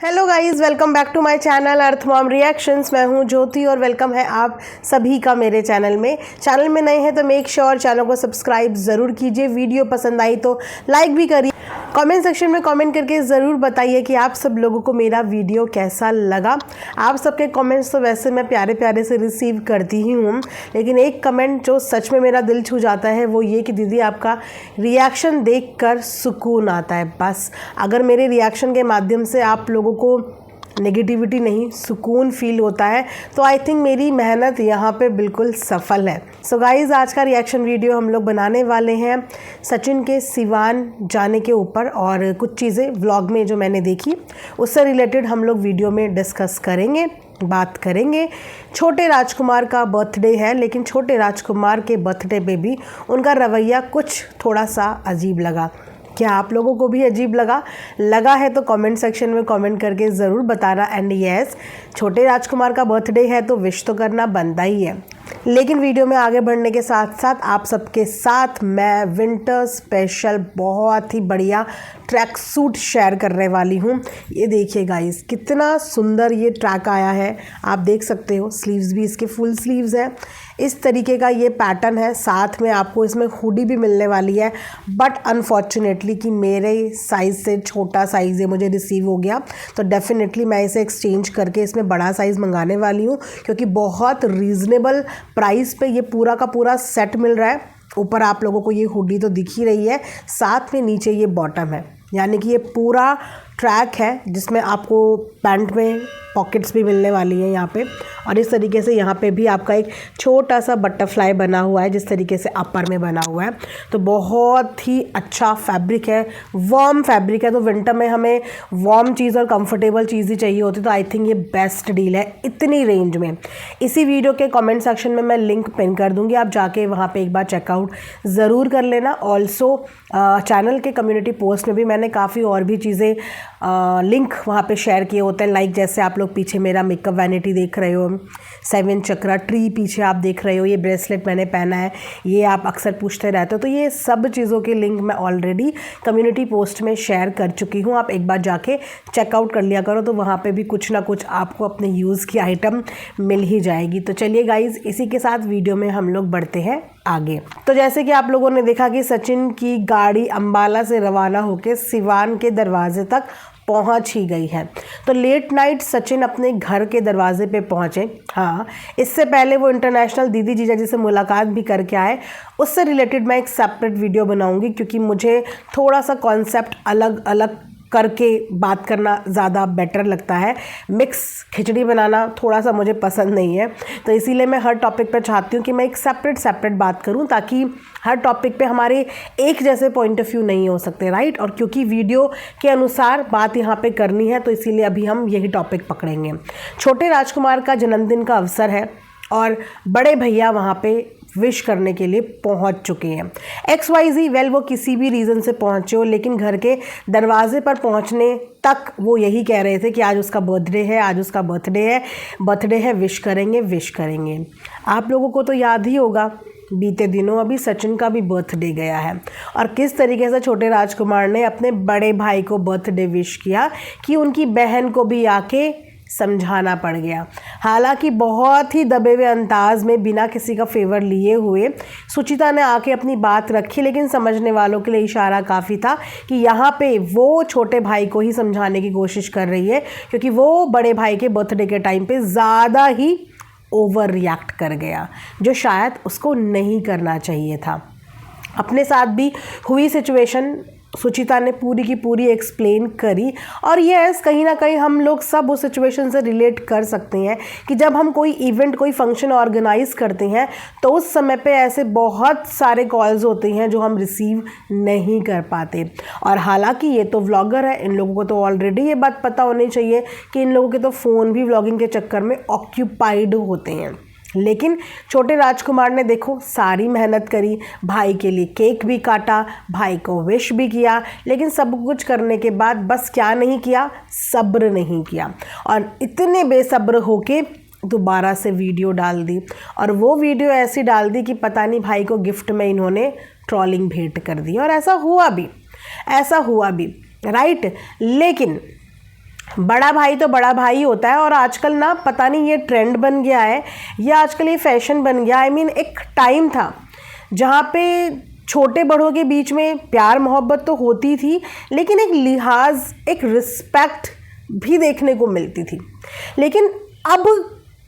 Hello guys, welcome back to my channel Earth Mom reactions. मैं हूं ज्योति और welcome है आप सभी का मेरे चैनल में नए हैं तो मेक श्योर चैनल को सब्सक्राइब ज़रूर कीजिए। वीडियो पसंद आई तो लाइक भी करिए। कमेंट सेक्शन में कमेंट करके ज़रूर बताइए कि आप सब लोगों को मेरा वीडियो कैसा लगा। आप सबके कमेंट्स तो वैसे मैं प्यारे प्यारे से रिसीव करती ही हूँ, लेकिन एक कमेंट जो सच में मेरा दिल छू जाता है वो ये कि दीदी आपका रिएक्शन देखकर सुकून आता है। बस अगर मेरे रिएक्शन के माध्यम से आप लोगों को नेगेटिविटी नहीं सुकून फील होता है तो आई थिंक मेरी मेहनत यहाँ पे बिल्कुल सफल है। सो गाइज़, आज का रिएक्शन वीडियो हम लोग बनाने वाले हैं सचिन के सिवान जाने के ऊपर, और कुछ चीज़ें व्लॉग में जो मैंने देखी उससे रिलेटेड हम लोग वीडियो में डिस्कस करेंगे, बात करेंगे। छोटे राजकुमार का बर्थडे है, लेकिन छोटे राजकुमार के बर्थडे पे भी उनका रवैया कुछ थोड़ा सा अजीब लगा। क्या आप लोगों को भी अजीब लगा है तो कमेंट सेक्शन में कमेंट करके ज़रूर बताना। एंड यस, छोटे राजकुमार का बर्थडे है तो विश तो करना बनता ही है। लेकिन वीडियो में आगे बढ़ने के साथ साथ आप सबके साथ मैं विंटर स्पेशल बहुत ही बढ़िया ट्रैक सूट शेयर करने वाली हूँ। ये देखिए गाइस, कितना सुंदर ये ट्रैक आया है, आप देख सकते हो। स्लीव्स भी इसके फुल स्लीव्स है, इस तरीके का ये पैटर्न है। साथ में आपको इसमें हुडी भी मिलने वाली है, बट अनफॉर्चुनेटली कि मेरे साइज़ से छोटा साइज़ ये मुझे रिसीव हो गया, तो डेफिनेटली मैं इसे एक्सचेंज करके इसमें बड़ा साइज़ मंगाने वाली हूँ, क्योंकि बहुत रीज़नेबल प्राइस पे ये पूरा का पूरा सेट मिल रहा है। ऊपर आप लोगों को ये हुडी तो दिख ही रही है, साथ में नीचे ये बॉटम है, यानी कि ये पूरा ट्रैक है जिसमें आपको पैंट में पॉकेट्स भी मिलने वाली है यहाँ पे। और इस तरीके से यहाँ पे भी आपका एक छोटा सा बटरफ्लाई बना हुआ है, जिस तरीके से अपर में बना हुआ है। तो बहुत ही अच्छा फैब्रिक है, वार्म फैब्रिक है। तो विंटर में हमें वार्म चीज़ और कंफर्टेबल चीज़ ही चाहिए होती, तो आई थिंक ये बेस्ट डील है इतनी रेंज में। इसी वीडियो के कमेंट सेक्शन में मैं लिंक पिन कर दूँगी, आप जाके वहाँ पर एक बार चेकआउट ज़रूर कर लेना। ऑल्सो चैनल के कम्युनिटी पोस्ट में भी मैंने काफ़ी और भी चीज़ें लिंक वहाँ पे शेयर किए होते हैं। लाइक जैसे आप लोग पीछे मेरा मेकअप वैनिटी देख रहे हो, 7 चक्रा ट्री पीछे आप देख रहे हो, ये ब्रेसलेट मैंने पहना है, ये आप अक्सर पूछते रहते हो। तो ये सब चीज़ों के लिंक मैं ऑलरेडी कम्युनिटी पोस्ट में शेयर कर चुकी हूँ, आप एक बार जाके चेकआउट कर लिया करो, तो वहाँ पे भी कुछ ना कुछ आपको अपने यूज़ की आइटम मिल ही जाएगी। तो चलिए गाइज़, इसी के साथ वीडियो में हम लोग बढ़ते हैं आगे। तो जैसे कि आप लोगों ने देखा कि सचिन की गाड़ी अंबाला से रवाना होकर सिवान के दरवाजे तक पहुंच ही गई है। तो लेट नाइट सचिन अपने घर के दरवाजे पे पहुंचे। हाँ, इससे पहले वो इंटरनेशनल दीदी जीजा जी से मुलाकात भी करके आए। उससे रिलेटेड मैं एक सेपरेट वीडियो बनाऊंगी, क्योंकि मुझे थोड़ा सा कॉन्सेप्ट अलग अलग करके बात करना ज़्यादा बेटर लगता है। मिक्स खिचड़ी बनाना थोड़ा सा मुझे पसंद नहीं है, तो इसीलिए मैं हर टॉपिक पर चाहती हूँ कि मैं एक सेपरेट बात करूँ, ताकि हर टॉपिक पे हमारे एक जैसे पॉइंट ऑफ व्यू नहीं हो सकते, राइट। और क्योंकि वीडियो के अनुसार बात यहाँ पे करनी है, तो इसीलिए अभी हम यही टॉपिक पकड़ेंगे। छोटे राजकुमार का जन्मदिन का अवसर है और बड़े भैया वहाँ पे विश करने के लिए पहुंच चुके हैं। XYZ, वेल वो किसी भी रीज़न से पहुंचे हो, लेकिन घर के दरवाजे पर पहुंचने तक वो यही कह रहे थे कि आज उसका बर्थडे है, आज उसका बर्थडे है, विश करेंगे। आप लोगों को तो याद ही होगा, बीते दिनों अभी सचिन का भी बर्थडे गया है, और किस तरीके से छोटे राजकुमार ने अपने बड़े भाई को बर्थडे विश किया कि उनकी बहन को भी आके समझाना पड़ गया। हालांकि बहुत ही दबे हुए अंदाज में, बिना किसी का फेवर लिए हुए सुचिता ने आके अपनी बात रखी, लेकिन समझने वालों के लिए इशारा काफ़ी था कि यहाँ पे वो छोटे भाई को ही समझाने की कोशिश कर रही है, क्योंकि वो बड़े भाई के बर्थडे के टाइम पे ज़्यादा ही ओवर रिएक्ट कर गया, जो शायद उसको नहीं करना चाहिए था। अपने साथ भी हुई सिचुएशन सुचिता ने पूरी की पूरी एक्सप्लेन करी, और यस, कहीं ना कहीं हम लोग सब उस सिचुएशन से रिलेट कर सकते हैं कि जब हम कोई इवेंट, कोई फंक्शन ऑर्गेनाइज करते हैं, तो उस समय पे ऐसे बहुत सारे कॉल्स होते हैं जो हम रिसीव नहीं कर पाते। और हालांकि ये तो व्लॉगर है, इन लोगों को तो ऑलरेडी ये बात पता होनी चाहिए कि इन लोगों के तो फ़ोन भी व्लॉगिंग के चक्कर में ऑक्यूपाइड होते हैं। लेकिन छोटे राजकुमार ने देखो सारी मेहनत करी, भाई के लिए केक भी काटा, भाई को विश भी किया, लेकिन सब कुछ करने के बाद बस क्या नहीं किया, सब्र नहीं किया, और इतने बेसब्र होके दोबारा से वीडियो डाल दी। और वो वीडियो ऐसी डाल दी कि पता नहीं भाई को गिफ्ट में इन्होंने ट्रॉलिंग भेंट कर दी, और ऐसा हुआ भी, राइट। लेकिन बड़ा भाई तो बड़ा भाई होता है। और आजकल ना पता नहीं ये ट्रेंड बन गया है या आजकल ये फैशन बन गया। आई मीन एक टाइम था जहाँ पे छोटे बड़ों के बीच में प्यार मोहब्बत तो होती थी, लेकिन एक लिहाज, एक रिस्पेक्ट भी देखने को मिलती थी। लेकिन अब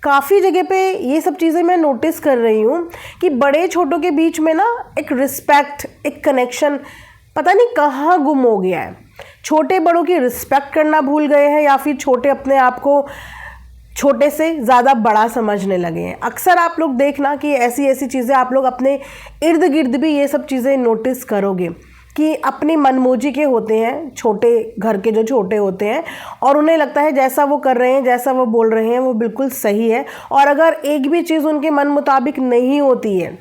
काफ़ी जगह पे ये सब चीज़ें मैं नोटिस कर रही हूँ कि बड़े छोटों के बीच में ना एक रिस्पेक्ट, एक कनेक्शन पता नहीं कहाँ गुम हो गया है। छोटे बड़ों की रिस्पेक्ट करना भूल गए हैं या फिर छोटे अपने आप को छोटे से ज़्यादा बड़ा समझने लगे हैं। अक्सर आप लोग देखना कि ऐसी ऐसी चीज़ें आप लोग अपने इर्द गिर्द भी ये सब चीज़ें नोटिस करोगे कि अपनी मनमौजी के होते हैं छोटे घर के, जो छोटे होते हैं, और उन्हें लगता है जैसा वो कर रहे हैं, जैसा वो बोल रहे हैं वो बिल्कुल सही है। और अगर एक भी चीज़ उनके मन मुताबिक नहीं होती है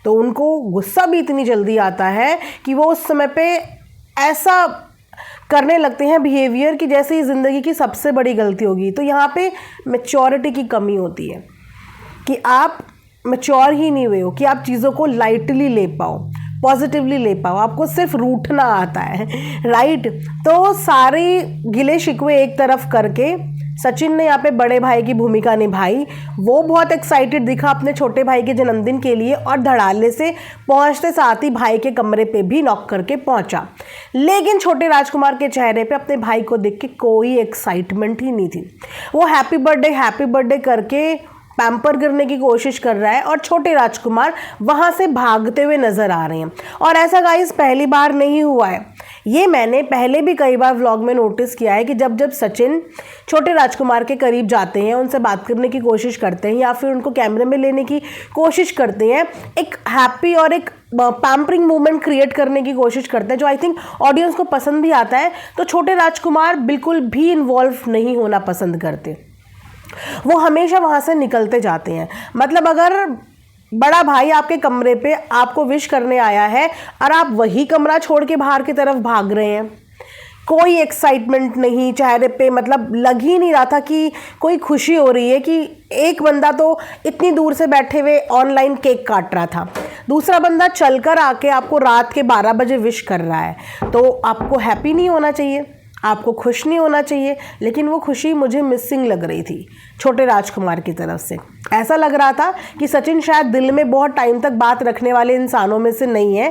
तो उनको गुस्सा भी इतनी जल्दी आता है कि वो उस समय पे ऐसा करने लगते हैं बिहेवियर कि जैसे ही ज़िंदगी की सबसे बड़ी गलती होगी। तो यहाँ पे मैच्योरिटी की कमी होती है कि आप मैच्योर ही नहीं हुए हो कि आप चीज़ों को लाइटली ले पाओ, पॉजिटिवली ले पाओ। आपको सिर्फ रूठना आता है, राइट। तो सारे गिले शिकवे एक तरफ करके सचिन ने यहाँ पे बड़े भाई की भूमिका निभाई। वो बहुत एक्साइटेड दिखा अपने छोटे भाई के जन्मदिन के लिए और धड़ाल्ले से पहुँचते साथ ही भाई के कमरे पे भी नॉक करके पहुँचा। लेकिन छोटे राजकुमार के चेहरे पे अपने भाई को देख के कोई एक्साइटमेंट ही नहीं थी। वो हैप्पी बर्थडे करके पैम्पर करने की कोशिश कर रहा है और छोटे राजकुमार वहाँ से भागते हुए नज़र आ रहे हैं। और ऐसा गाइस पहली बार नहीं हुआ है, ये मैंने पहले भी कई बार व्लॉग में नोटिस किया है कि जब जब सचिन छोटे राजकुमार के करीब जाते हैं, उनसे बात करने की कोशिश करते हैं या फिर उनको कैमरे में लेने की कोशिश करते हैं, एक हैप्पी और एक पैम्परिंग मूवमेंट क्रिएट करने की कोशिश करते हैं जो आई थिंक ऑडियंस को पसंद भी आता है, तो छोटे राजकुमार बिल्कुल भी इन्वॉल्व नहीं होना पसंद करते। वो हमेशा वहाँ से निकलते जाते हैं। मतलब अगर बड़ा भाई आपके कमरे पे आपको विश करने आया है और आप वही कमरा छोड़ के बाहर की तरफ भाग रहे हैं, कोई एक्साइटमेंट नहीं चेहरे पे, मतलब लग ही नहीं रहा था कि कोई खुशी हो रही है कि एक बंदा तो इतनी दूर से बैठे हुए ऑनलाइन केक काट रहा था, दूसरा बंदा चलकर आके आपको रात के 12 बजे विश कर रहा है। तो आपको हैप्पी नहीं होना चाहिए, आपको खुश नहीं होना चाहिए। लेकिन वो खुशी मुझे मिसिंग लग रही थी छोटे राजकुमार की तरफ से। ऐसा लग रहा था कि सचिन शायद दिल में बहुत टाइम तक बात रखने वाले इंसानों में से नहीं है।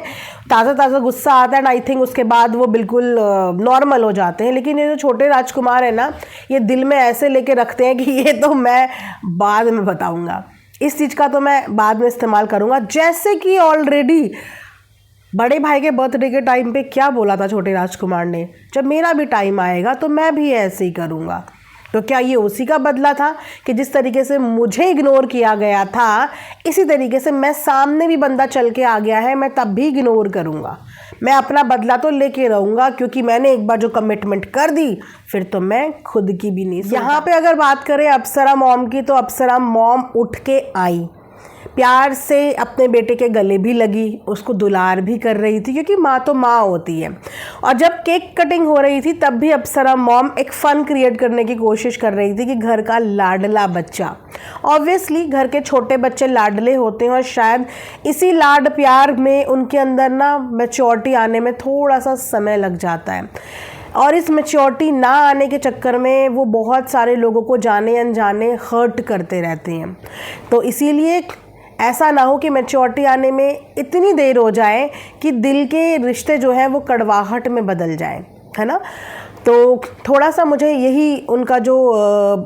ताज़ा गुस्सा आता है, आई थिंक उसके बाद वो बिल्कुल नॉर्मल हो जाते हैं। लेकिन ये जो छोटे राजकुमार है ना, ये दिल में ऐसे लेके रखते हैं कि ये तो मैं बाद में बताऊँगा, इस चीज़ का तो मैं बाद में इस्तेमाल करूँगा। जैसे कि ऑलरेडी बड़े भाई के बर्थडे के टाइम पे क्या बोला था छोटे राजकुमार ने, जब मेरा भी टाइम आएगा तो मैं भी ऐसे ही करूँगा। तो क्या ये उसी का बदला था कि जिस तरीके से मुझे इग्नोर किया गया था, इसी तरीके से मैं सामने भी बंदा चल के आ गया है, मैं तब भी इग्नोर करूँगा। मैं अपना बदला तो लेके रहूँगा क्योंकि मैंने एक बार जो कमिटमेंट कर दी फिर तो मैं खुद की भी नहीं। यहाँ पे अगर बात करें अप्सरा मॉम की, तो अप्सरा मॉम उठ के आई, प्यार से अपने बेटे के गले भी लगी, उसको दुलार भी कर रही थी क्योंकि माँ तो माँ होती है। और जब केक कटिंग हो रही थी तब भी अप्सरा मॉम एक फ़न क्रिएट करने की कोशिश कर रही थी कि घर का लाडला बच्चा, ऑब्वियसली घर के छोटे बच्चे लाडले होते हैं और शायद इसी लाड प्यार में उनके अंदर ना मैच्योरिटी आने में थोड़ा सा समय लग जाता है। और इस मैच्योरिटी ना आने के चक्कर में वो बहुत सारे लोगों को जाने अनजाने हर्ट करते रहते हैं। तो इसीलिए ऐसा ना हो कि मैच्योरिटी आने में इतनी देर हो जाए कि दिल के रिश्ते जो हैं वो कड़वाहट में बदल जाए, है ना। तो थोड़ा सा मुझे यही उनका जो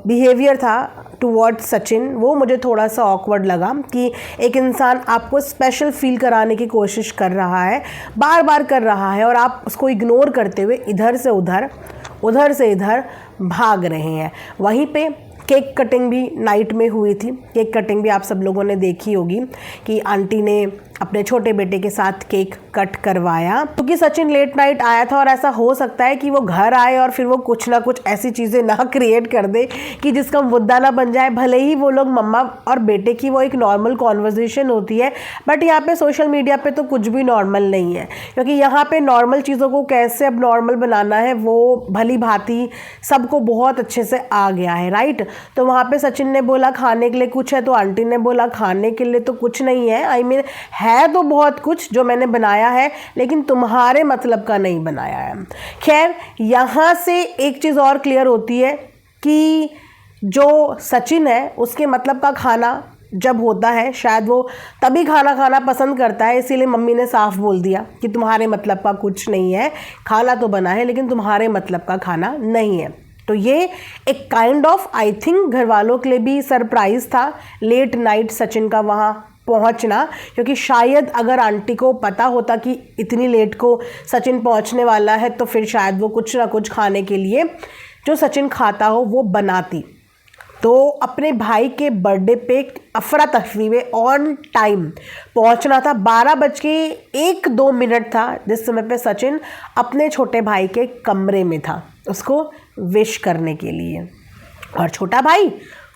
बिहेवियर था टुवर्ड्स सचिन, वो मुझे थोड़ा सा ऑकवर्ड लगा कि एक इंसान आपको स्पेशल फील कराने की कोशिश कर रहा है, बार बार कर रहा है, और आप उसको इग्नोर करते हुए इधर से इधर भाग रहे हैं। वहीं पे केक कटिंग भी नाइट में हुई थी। केक कटिंग भी आप सब लोगों ने देखी होगी कि आंटी ने अपने छोटे बेटे के साथ केक कट करवाया क्योंकि सचिन लेट नाइट आया था। और ऐसा हो सकता है कि वो घर आए और फिर वो कुछ ना कुछ ऐसी चीज़ें ना क्रिएट कर दे कि जिसका मुद्दा ना बन जाए। भले ही वो लोग मम्मा और बेटे की वो एक नॉर्मल कॉन्वर्जेशन होती है, बट यहाँ पे सोशल मीडिया पे तो कुछ भी नॉर्मल नहीं है, क्योंकि यहाँ पे नॉर्मल चीज़ों को कैसे अब नॉर्मल बनाना है वो भली भांति सबको बहुत अच्छे से आ गया है, राइट। तो वहाँ पे सचिन ने बोला खाने के लिए कुछ है, तो आंटी ने बोला खाने के लिए तो कुछ नहीं है, आई मीन है तो बहुत कुछ जो मैंने बनाया है, लेकिन तुम्हारे मतलब का नहीं बनाया है। खैर, यहाँ से एक चीज़ और क्लियर होती है कि जो सचिन है उसके मतलब का खाना जब होता है, शायद वो तभी खाना खाना पसंद करता है, इसीलिए मम्मी ने साफ बोल दिया कि तुम्हारे मतलब का कुछ नहीं है, खाना तो बना है लेकिन तुम्हारे मतलब का खाना नहीं है। तो ये एक काइंड ऑफ, आई थिंक, घर वालों के लिए भी सरप्राइज़ था लेट नाइट सचिन का वहाँ पहुँचना, क्योंकि शायद अगर आंटी को पता होता कि इतनी लेट को सचिन पहुँचने वाला है तो फिर शायद वो कुछ ना कुछ खाने के लिए जो सचिन खाता हो वो बनाती। तो अपने भाई के बर्थडे पे अफरा तफरी में ऑन टाइम पहुंचना था। 12:01-2 था जिस समय पे सचिन अपने छोटे भाई के कमरे में था उसको विश करने के लिए, और छोटा भाई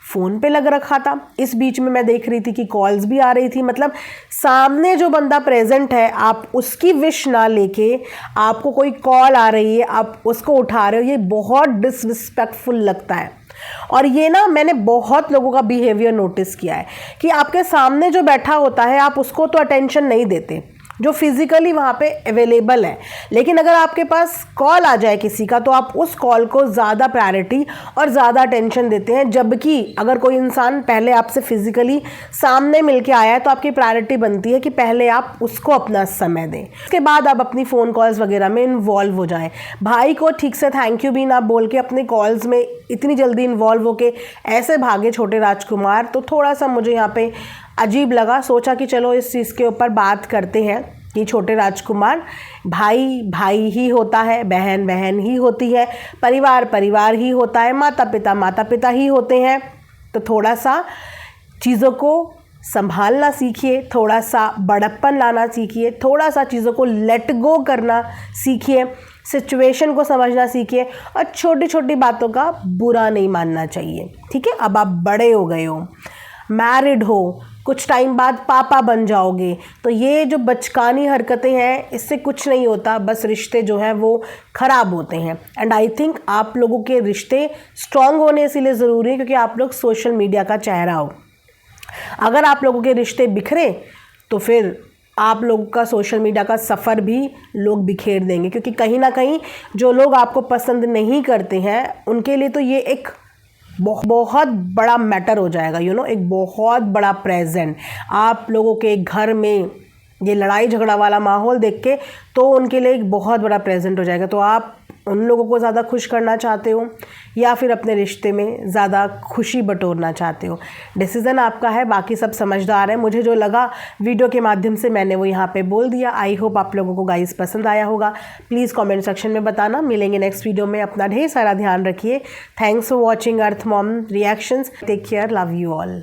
फ़ोन पे लग रखा था। इस बीच में मैं देख रही थी कि कॉल्स भी आ रही थी। मतलब सामने जो बंदा प्रेजेंट है, आप उसकी विश ना लेके आपको कोई कॉल आ रही है, आप उसको उठा रहे हो, ये बहुत डिसरिस्पेक्टफुल लगता है। और ये ना, मैंने बहुत लोगों का बिहेवियर नोटिस किया है कि आपके सामने जो बैठा होता है आप उसको तो अटेंशन नहीं देते जो फिज़िकली वहाँ पे अवेलेबल है, लेकिन अगर आपके पास कॉल आ जाए किसी का तो आप उस कॉल को ज़्यादा प्रायोरिटी और ज़्यादा अटेंशन देते हैं। जबकि अगर कोई इंसान पहले आपसे फिज़िकली सामने मिलके आया है तो आपकी प्रायोरिटी बनती है कि पहले आप उसको अपना समय दें, उसके बाद आप अपनी फ़ोन कॉल्स वगैरह में इन्वॉल्व हो जाएं। भाई को ठीक से थैंक यू भी ना बोल के अपने कॉल्स में इतनी जल्दी इन्वॉल्व होके ऐसे भागे छोटे राजकुमार, तो थोड़ा सा मुझे यहाँ पे अजीब लगा। सोचा कि चलो इस चीज़ के ऊपर बात करते हैं कि छोटे राजकुमार, भाई भाई ही होता है, बहन बहन ही होती है, परिवार परिवार ही होता है, माता पिता ही होते हैं। तो थोड़ा सा चीज़ों को संभालना सीखिए, थोड़ा सा बड़प्पन लाना सीखिए, थोड़ा सा चीज़ों को लेट गो करना सीखिए, सिचुएशन को समझना सीखिए, और छोटी छोटी बातों का बुरा नहीं मानना चाहिए। ठीक है, अब आप बड़े हो गए हो, मैरिड हो, कुछ टाइम बाद पापा बन जाओगे, तो ये जो बचकानी हरकतें हैं इससे कुछ नहीं होता, बस रिश्ते जो हैं वो ख़राब होते हैं। एंड आई थिंक आप लोगों के रिश्ते स्ट्रॉन्ग होने इसीलिए ज़रूरी है क्योंकि आप लोग सोशल मीडिया का चेहरा हो। अगर आप लोगों के रिश्ते बिखरे तो फिर आप लोगों का सोशल मीडिया का सफ़र भी लोग बिखेर देंगे, क्योंकि कहीं ना कहीं जो लोग आपको पसंद नहीं करते हैं उनके लिए तो ये एक बहुत बड़ा मैटर हो जाएगा, एक बहुत बड़ा प्रेजेंट। आप लोगों के घर में ये लड़ाई झगड़ा वाला माहौल देख के तो उनके लिए एक बहुत बड़ा प्रेजेंट हो जाएगा। तो आप उन लोगों को ज़्यादा खुश करना चाहते हो या फिर अपने रिश्ते में ज़्यादा खुशी बटोरना चाहते हो, डिसीज़न आपका है। बाकी सब समझदार है। मुझे जो लगा वीडियो के माध्यम से मैंने वो यहाँ पे बोल दिया। आई होप आप लोगों को गाइस पसंद आया होगा। प्लीज़ कमेंट सेक्शन में बताना। मिलेंगे नेक्स्ट वीडियो में। अपना ढेर सारा ध्यान रखिए। Thanks for watching Earth Mom reactions. Take care, love you all.